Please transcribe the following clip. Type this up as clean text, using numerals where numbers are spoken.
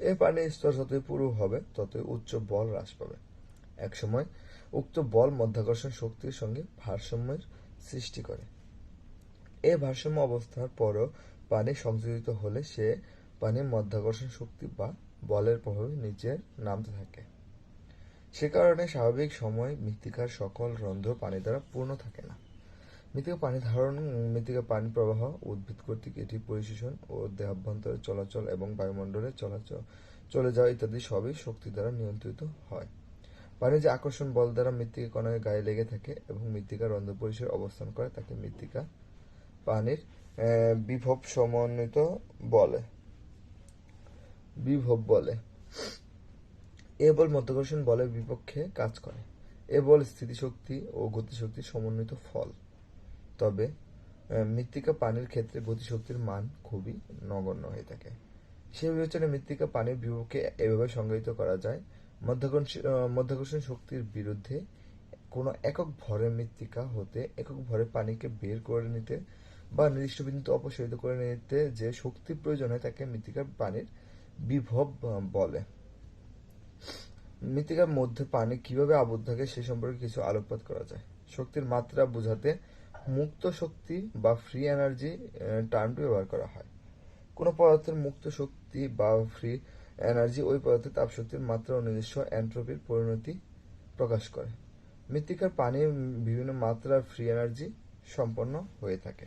এই পানির স্তর যতই পুরু হবে ততই উচ্চ বল হ্রাস পাবে। একসময় উক্ত বল মাধ্যাকর্ষণ শক্তির সঙ্গে ভারসাম্যের সৃষ্টি করে। এই ভারসাম্য অবস্থার পরও পানি সংযোজিত হলে সে পানি মাধ্যাকর্ষণ শক্তি বা বলের প্রভাবে নিচে নামতে থাকে। সে কারণে স্বাভাবিক সময় মৃত্তিকার সকল রন্ধ্র পানি দ্বারা পূর্ণ থাকে না। মৃত্তিকা পানি প্রবাহ, উদ্ভিদ কর্তৃক এটি পরিশোষণ ও দেহাভ্যন্তরে চলাচল এবং বায়ুমণ্ডলে চলে যাওয়া ইত্যাদি সবই শক্তি দ্বারা নিয়ন্ত্রিত হয়। পানি যে আকর্ষণ বল দ্বারা মৃত্তিকা কণার গায়ে লেগে থাকে এবং মৃত্তিকার রন্ধ্র পরিসরে অবস্থান করে তাকে মৃত্তিকা পানির বিভব সমন্বিত বলে বিভব বলে। এ বল মাধ্যাকর্ষণ বলের বিপক্ষে কাজ করে। এ বল স্থিতিশক্তি ও গতিশক্তির সমন্বিত ফল। তবে মৃত্তিকা পানির ক্ষেত্রে গতিশক্তির মান খুবই নগণ্য হয়ে থাকে। সে বিবেচনায় মৃত্তিকা পানির বিভবকে এভাবে সংজ্ঞায়িত করা যায়: মাধ্যাকর্ষণ শক্তির বিরুদ্ধে কোনো একক ভরের মৃত্তিকা হতে একক ভরের পানিকে বের করে নিতে বা নির্দিষ্ট বিন্দুতে অপসারিত করে নিতে যে শক্তির প্রয়োজন হয় তাকে মৃত্তিকার পানির বিভব বলে। মৃত্তিকার মধ্যে পানি কিভাবে আবদ্ধ থাকে সে সম্পর্কে কিছু আলোকপাত করা যায়। শক্তির মাত্রা বোঝাতে মুক্ত শক্তি বা ফ্রি এনার্জি টার্মটি ব্যবহার করা হয়। কোনো পদার্থের মুক্ত শক্তি বা ফ্রি এনার্জি ওই পদার্থের তাপশক্তির মাত্রা ও নিজস্ব এন্ট্রপির পরিণতি প্রকাশ করে। মৃত্তিকার পানি বিভিন্ন মাত্রার ফ্রি এনার্জি সম্পন্ন হয়ে থাকে।